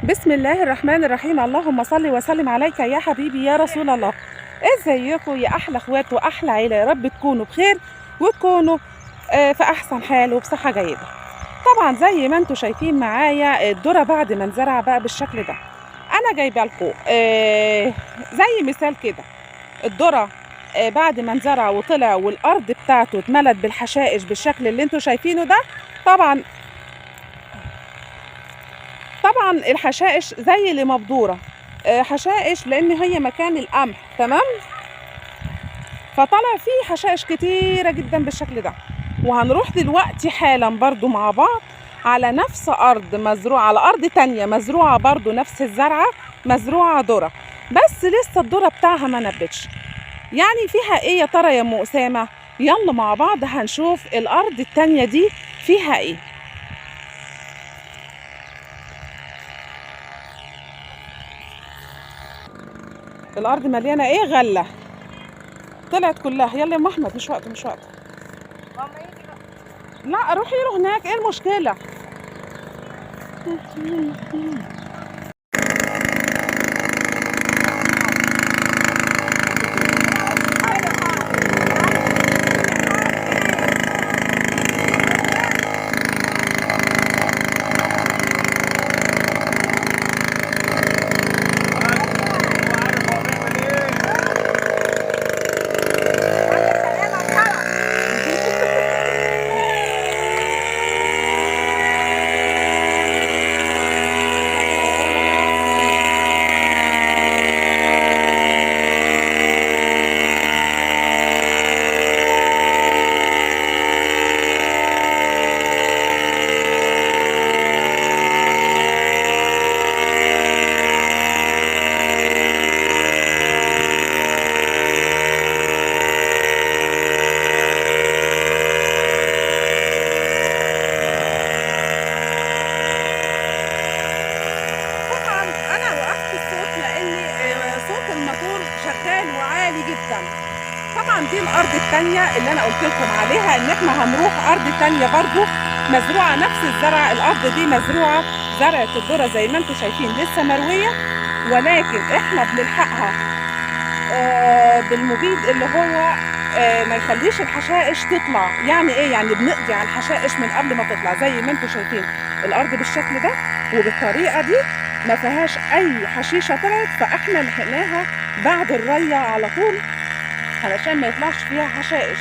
بسم الله الرحمن الرحيم. اللهم صل وسلم عليك يا حبيبي يا رسول الله. ازيكم يا احلى اخوات واحلى عيله؟ يا رب تكونوا بخير وتكونوا في احسن حال وبصحه جيده. طبعا زي ما انتم شايفين معايا الذره بعد ما انزرع بقى بالشكل ده. انا جايبه لكم زي مثال كده. الذره بعد ما انزرع وطلع والارض بتاعته اتملت بالحشائش بالشكل اللي انتم شايفينه ده. طبعا الحشائش زي اللي مبدوره حشائش لان هي مكان القمح، تمام. فطلع فيه حشائش كتيره جدا بالشكل ده. وهنروح دلوقتي حالا برضو مع بعض على نفس ارض مزروعه، على ارض تانية مزروعه برضو نفس الزرعه، مزروعه ذره، بس لسه الذره بتاعها ما نبتش. يعني فيها ايه يا ترى يا ام اسامه؟ يلا مع بعض هنشوف الارض التانية دي فيها ايه. الارض مليانه ايه؟ غله طلعت كلها. يلا يا ام احمد، مش وقت مش وقت. لا روحي له هناك، ايه المشكله؟ انا وقفت الصوت لان صوت الموتور شغال وعالي جدا. طبعا دي الارض الثانيه اللي انا قلت لكم عليها ان احنا هنروح ارض ثانيه برضو مزروعه نفس الزرع. الارض دي مزروعه زرعه الذره زي ما انتم شايفين لسه مرويه، ولكن احنا بنلحقها بالمبيد اللي هو ما يخليش الحشائش تطلع. يعني ايه؟ يعني بنقضي على الحشائش من قبل ما تطلع. زي ما انتم شايفين الارض بالشكل ده وبالطريقه دي ما فيهاش اي حشيشه طلعت، فاحنا لحقناها بعد الريه على طول علشان ما يطلعش فيها حشائش.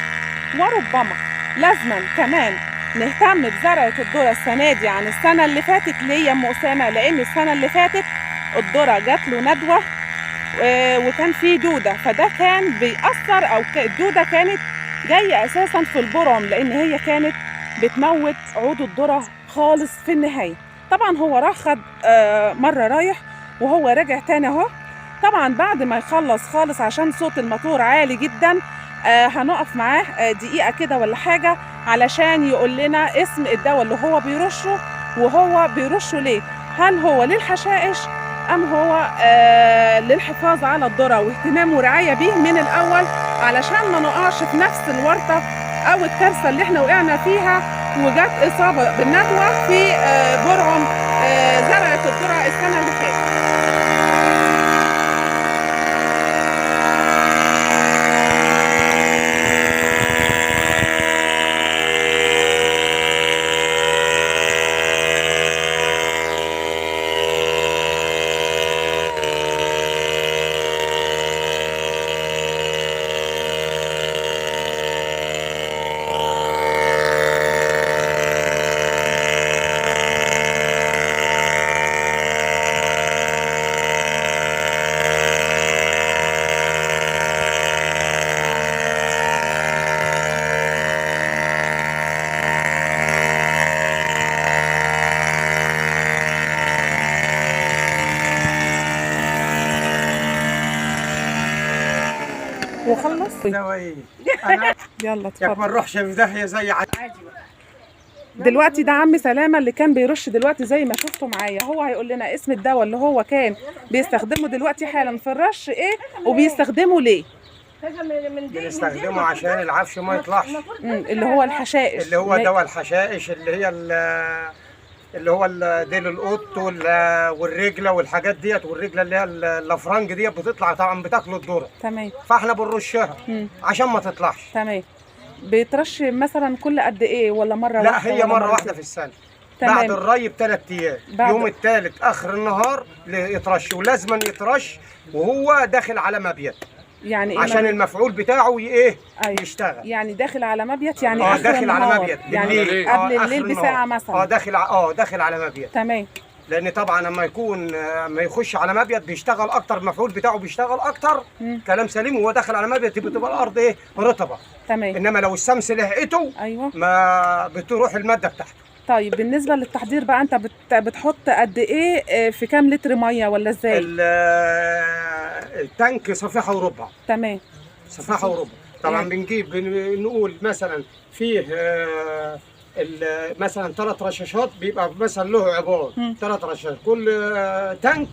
وربما لازما كمان نهتم بزرعه الذره السنه دي عن السنه اللي فاتت. ليه يا ام اسامه؟ لان السنه اللي فاتت الذره جات له ندوه وكان في دوده، فده كان بيأثر، او الدوده كانت جايه اساسا في البرم لان هي كانت بتموت عود الذره خالص في النهايه. طبعا هو راح خد مره رايح وهو راجع تاني اهو. طبعا بعد ما يخلص خالص عشان صوت الموتور عالي جدا هنقف معاه دقيقه كده ولا حاجه علشان يقول لنا اسم الدواء اللي هو بيرشه، وهو بيرشه ليه. هل هو للحشائش أم هو للحفاظ على الذرة واهتمام ورعاية بيه من الأول علشان ما نقعش في نفس الورطة أو الكارثة اللي احنا وقعنا فيها وجت إصابة بالندوة في برعم زرعة الذرة السنة اللي فاتت. وخلص ايه انا يلا ياك ما اتفضل. نروحش في داهيه زي عادي. دلوقتي ده عم سلامة اللي كان بيرش دلوقتي زي ما شفتوا معايا. هو هيقول لنا اسم الدواء اللي هو كان بيستخدمه دلوقتي حالا في الرش ايه وبيستخدمه ليه. بنستخدمه عشان العفش ما يطلعش، اللي هو الحشائش اللي هو دواء الحشائش اللي هي اللي هو ديل القط والرجله والحاجات ديت، والرجله اللي هي الافرنج ديت بتطلع طبعا بتاكل الذره. تمام. فاحنا بنرشها عشان ما تطلعش. تمام. بيترش مثلا كل قد ايه ولا مره لا واحده؟ هي مره واحده في السنه. تمام. بعد الري ب3 ايام، يوم الثالث اخر النهار يترش، ولازما يترش وهو داخل على مبيت. يعني إيه عشان المفعول بتاعه أيوة. يشتغل. يعني داخل على مبيت، يعني اخر داخل النهار. على مبيت يعني قبل الليل بساعه مثلا. داخل على مبيت. تمام. لان طبعا لما يكون ما يخش على مبيت بيشتغل اكتر، المفعول بتاعه بيشتغل اكتر. كلام سليم. وهو داخل على مبيت بتبقى الارض رطبه. تمام. انما لو الشمس لحقته ايوه ما بتروح الماده بتاعته. طيب بالنسبه للتحضير بقى، انت بتحط قد ايه في كام لتر ميه ولا ازاي؟ التانك صفيحه وربع. تمام. صفيحه وربع. طبعا بنجيب نقول مثلا فيه مثلا 3 رشاشات، بيبقى مثلا له عبار 3 رشاشات كل تانك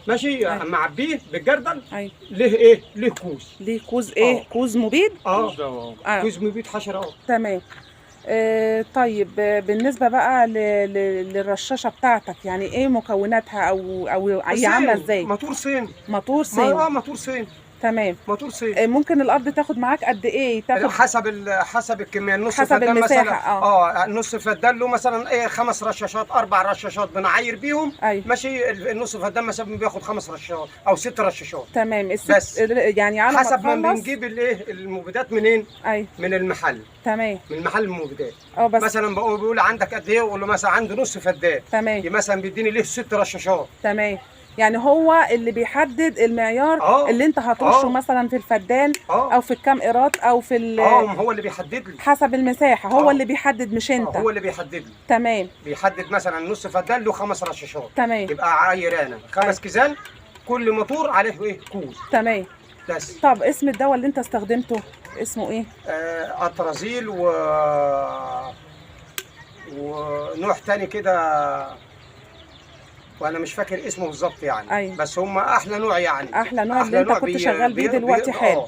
ماشي. معبيه بالجردل. ايوه. ليه كوز. ليه كوز كوز مبيد. كوز مبيد حشره. تمام. طيب بالنسبه بقى للرشاشه بتاعتك، يعني ايه مكوناتها او هي عامله ازاي؟ موتور صيني. موتور صيني. موتور صيني. تمام. موتور صيني. ممكن الارض تاخد معاك قد ايه؟ تاخد حسب الكميه. النص حسب فدان المساحه. مثلا النص فدان له مثلا 5 رشاشات 4 رشاشات بنعاير بيهم. أيوة. ماشي. النص فدان مثلا بياخد 5 رشاشات او 6 رشاشات. تمام. بس يعني على حسب ما بنجيب المبيدات منين؟ أيوة. من المحل. تمام. من محل المبيدات. بس مثلا بيقول عندك قد ايه، اقول له مثلا عندي نص فدان. تمام. مثلا بيديني ليه 6 رشاشات. تمام. يعني هو اللي بيحدد المعيار اللي انت هترشه مثلا في الفدان او في الكام قيراط او في هو اللي بيحدد لي حسب المساحه. هو اللي بيحدد مش انت. هو اللي بيحدد لي. تمام. بيحدد مثلا نص فدان له 5 رشاشات. تمام. يبقى عاير انا 5 كيزان، كل موتور عليه كوز. تمام. بس طب اسم الدواء اللي انت استخدمته اسمه ايه؟ اترازيل ونوع تاني كده، وانا مش فاكر اسمه بالظبط يعني. أيوة. بس هم احلى نوع يعني. احلى نوع اللي انت كنت شغال بيه دلوقتي حلو.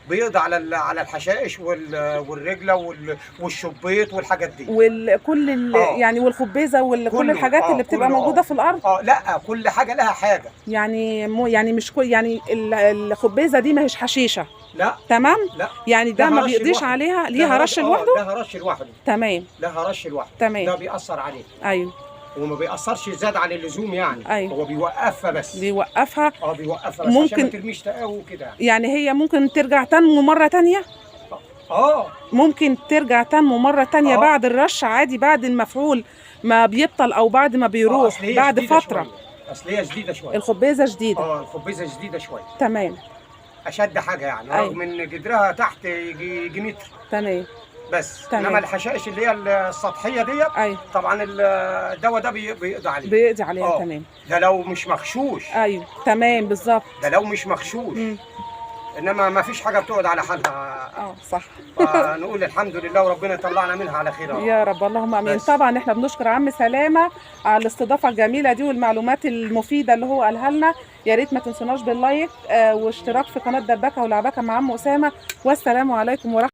بيقضي على الحشائش والرجله والشبيط والحاجات دي. وكل يعني والخبيزه وكل الحاجات اللي بتبقى موجوده في الارض. لا كل حاجه لها حاجه. يعني مش كل، يعني الخبيزه دي ما هيش حشيشه. لا. تمام. لا. يعني ده ما بيقضيش عليها، ليها رش لوحده. لها رش لوحده. تمام. لها رش لوحده. تمام. ده بيأثر عليه. ايوه. وما بيأثرش زاد عن اللزوم يعني. أيوة. هو بيوقفها بس. بيوقفها. بيوقفها بس ممكن عشان ما ترميش تقاوي كده. يعني هي ممكن ترجع تنمو مرة تانية؟ ممكن ترجع تنمو مرة تانية بعد الرش عادي، بعد المفعول ما بيبطل او بعد ما بيروح بعد فترة. اصل هي جديدة شوية. الخبيزة جديدة. الخبيزة جديدة شوية. تمام. اشد حاجة يعني. رغم ان جدرها تحت يجي متر. تمام. بس انما الحشائش اللي هي السطحيه ديت طبعا الدواء ده بيقضي عليها. تمام. ده لو مش مغشوش. ايوه تمام بالظبط. ده لو مش مغشوش. انما ما فيش حاجه بتقعد على حالها. صح. فنقول الحمد لله وربنا يطلعنا منها على خير يا رب. اللهم امين. طبعا احنا بنشكر عم سلامه على الاستضافه الجميله دي والمعلومات المفيده اللي هو قالها لنا. يا ريت ما تنسوناش باللايك واشتراك في قناه دربكه ولعبكه مع عم اسامه. والسلام عليكم ورحمه